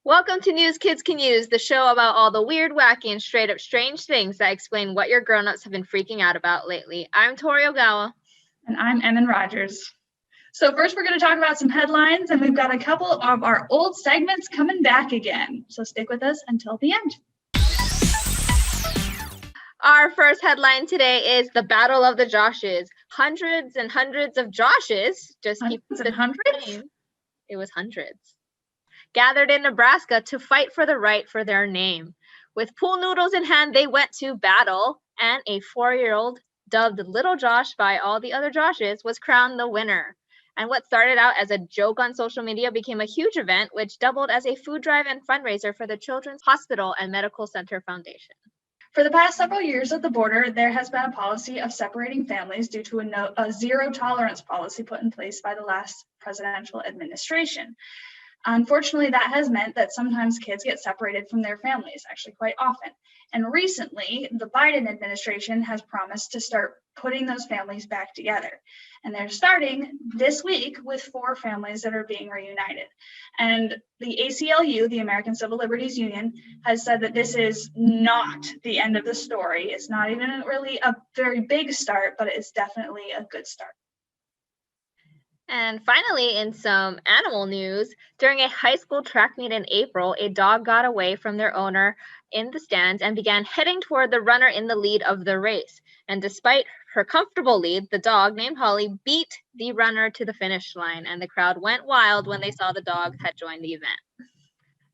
Welcome to News Kids Can Use, the show about all the weird, wacky, and straight up strange things that explain what your grown-ups have been freaking out about lately. I'm Tori Ogawa. And I'm Emin Rogers. So first we're going to talk about some headlines, and we've got a couple of our old segments coming back again. So stick with us until the end. Our first headline today is the Battle of the Joshes. Hundreds and hundreds of Joshes, just keep it hundreds? It was hundreds. Gathered in Nebraska to fight for the right for their name. With pool noodles in hand, they went to battle, and a 4-year-old, dubbed Little Josh by all the other Joshes, was crowned the winner. And what started out as a joke on social media became a huge event, which doubled as a food drive and fundraiser for the Children's Hospital and Medical Center Foundation. For the past several years at the border, there has been a policy of separating families due to a zero tolerance policy put in place by the last presidential administration. Unfortunately, that has meant that sometimes kids get separated from their families, actually quite often. And recently, the Biden administration has promised to start putting those families back together. And they're starting this week with 4 families that are being reunited. And the ACLU, the American Civil Liberties Union, has said that this is not the end of the story. It's not even really a very big start, but it's definitely a good start. And finally, in some animal news, during a high school track meet in April, a dog got away from their owner in the stands and began heading toward the runner in the lead of the race. And despite her comfortable lead, the dog, named Holly, beat the runner to the finish line, and the crowd went wild when they saw the dog had joined the event.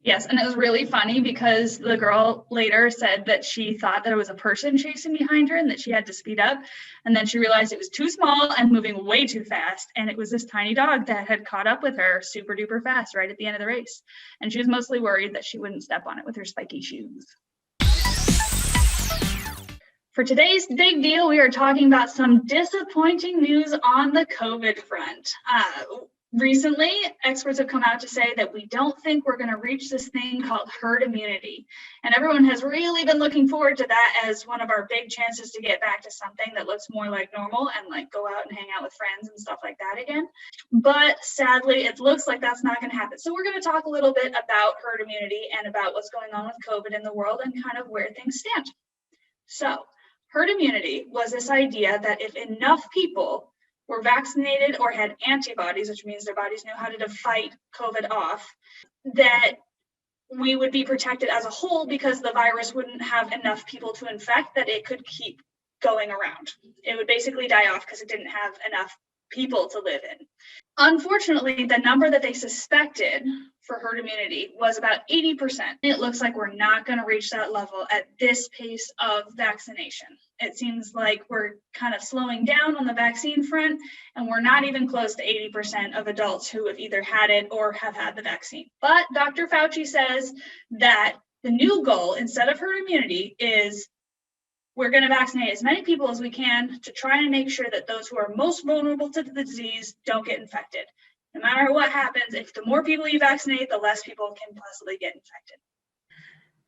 Yes, and it was really funny because the girl later said that she thought that it was a person chasing behind her and that she had to speed up. And then she realized it was too small and moving way too fast. And it was this tiny dog that had caught up with her super duper fast right at the end of the race. And she was mostly worried that she wouldn't step on it with her spiky shoes. For today's big deal, we are talking about some disappointing news on the COVID front. Recently, experts have come out to say that we don't think we're going to reach this thing called herd immunity. And everyone has really been looking forward to that as one of our big chances to get back to something that looks more like normal and like go out and hang out with friends and stuff like that again. But sadly, it looks like that's not going to happen. So we're going to talk a little bit about herd immunity and about what's going on with COVID in the world and kind of where things stand. So herd immunity was this idea that if enough people were vaccinated or had antibodies, which means their bodies knew how to fight COVID off, that we would be protected as a whole because the virus wouldn't have enough people to infect that it could keep going around. It would basically die off because it didn't have enough people to live in. Unfortunately, the number that they suspected for herd immunity was about 80%. It looks like we're not going to reach that level at this pace of vaccination. It seems like we're kind of slowing down on the vaccine front, and we're not even close to 80% of adults who have either had it or have had the vaccine. But Dr. Fauci says that the new goal, instead of herd immunity, is we're going to vaccinate as many people as we can to try and make sure that those who are most vulnerable to the disease don't get infected. No matter what happens, if the more people you vaccinate, the less people can possibly get infected.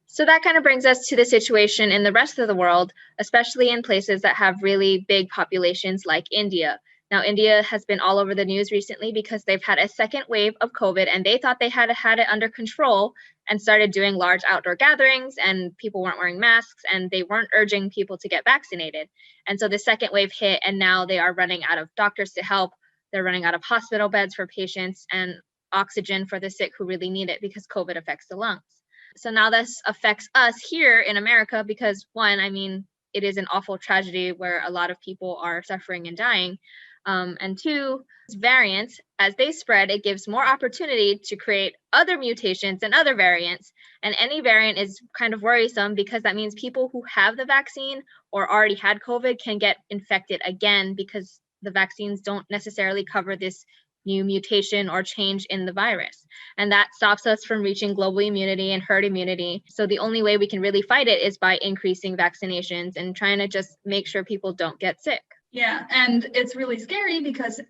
So that kind of brings us to the situation in the rest of the world, especially in places that have really big populations like India. Now, India has been all over the news recently because they've had a second wave of COVID and they thought they had it under control and started doing large outdoor gatherings and people weren't wearing masks and they weren't urging people to get vaccinated. And so the second wave hit and now they are running out of doctors to help. They're running out of hospital beds for patients and oxygen for the sick who really need it because COVID affects the lungs. So now this affects us here in America because one, it is an awful tragedy where a lot of people are suffering and dying. And two, variants, as they spread, it gives more opportunity to create other mutations and other variants. And any variant is kind of worrisome because that means people who have the vaccine or already had COVID can get infected again because the vaccines don't necessarily cover this new mutation or change in the virus. And that stops us from reaching global immunity and herd immunity. So the only way we can really fight it is by increasing vaccinations and trying to just make sure people don't get sick. Yeah, and it's really scary because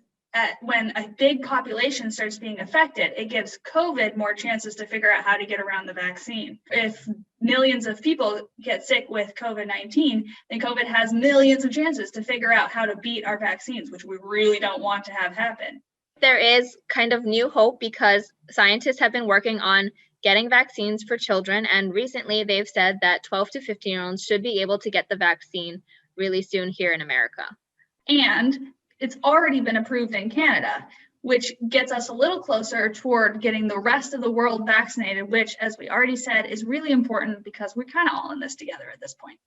when a big population starts being affected, it gives COVID more chances to figure out how to get around the vaccine. If millions of people get sick with COVID-19, then COVID has millions of chances to figure out how to beat our vaccines, which we really don't want to have happen. There is kind of new hope because scientists have been working on getting vaccines for children. And recently they've said that 12 to 15-year-olds should be able to get the vaccine really soon here in America. And it's already been approved in Canada, which gets us a little closer toward getting the rest of the world vaccinated, which, as we already said, is really important because we're kind of all in this together at this point.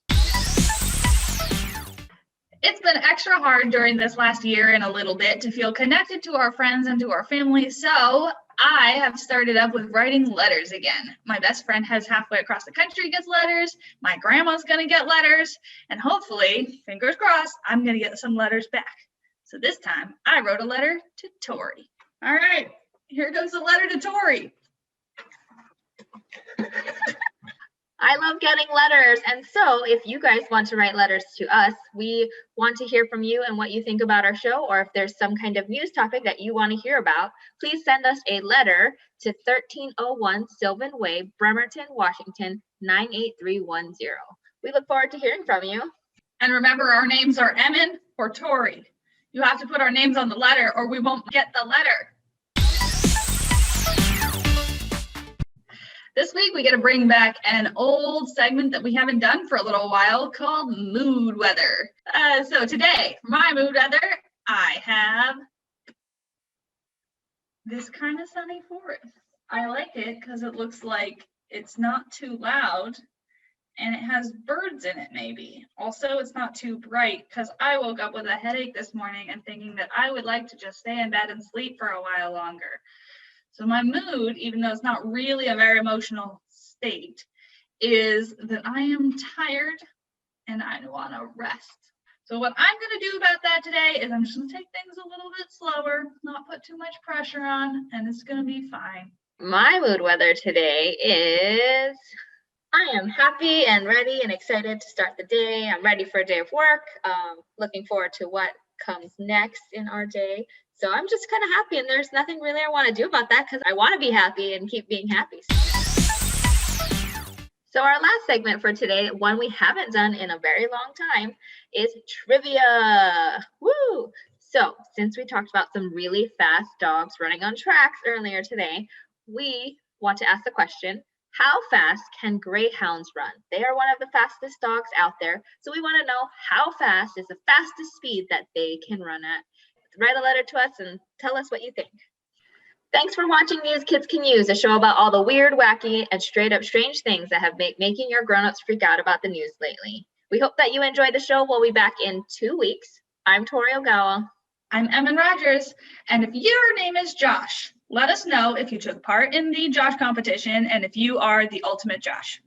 It's been extra hard during this last year and a little bit to feel connected to our friends and to our family, so I have started up with writing letters again. My best friend has halfway across the country gets letters, my grandma's gonna get letters, and hopefully, fingers crossed, I'm gonna get some letters back. So this time, I wrote a letter to Tori. All right, here goes the letter to Tori. I love getting letters. And so if you guys want to write letters to us, we want to hear from you and what you think about our show, or if there's some kind of news topic that you want to hear about, please send us a letter to 1301 Sylvan Way, Bremerton, Washington, 98310. We look forward to hearing from you. And remember, our names are Emin or Tori. You have to put our names on the letter or we won't get the letter. This week, we get to bring back an old segment that we haven't done for a little while called Mood Weather. So today, for my mood weather, I have this kind of sunny forest. I like it because it looks like it's not too loud and it has birds in it maybe. Also, it's not too bright because I woke up with a headache this morning and thinking that I would like to just stay in bed and sleep for a while longer. So my mood, even though it's not really a very emotional state, is that I am tired and I want to rest. So what I'm going to do about that today is I'm just going to take things a little bit slower, not put too much pressure on, and it's going to be fine. My mood weather today is I am happy and ready and excited to start the day. I'm ready for a day of work. Looking forward to what comes next in our day. So I'm just kind of happy, and there's nothing really I want to do about that because I want to be happy and keep being happy. So our last segment for today, one we haven't done in a very long time, is trivia. Woo! So since we talked about some really fast dogs running on tracks earlier today, we want to ask the question, how fast can greyhounds run? They are one of the fastest dogs out there. So we want to know how fast is the fastest speed that they can run at. Write a letter to us and tell us what you think. Thanks for watching News Kids Can Use, a show about all the weird, wacky, and straight up strange things that have made making your grown-ups freak out about the news lately. We hope that you enjoyed the show. We'll be back in 2 weeks. I'm Tori Ogawa. I'm Emin Rogers, and if your name is Josh, let us know if you took part in the Josh competition and if you are the ultimate Josh.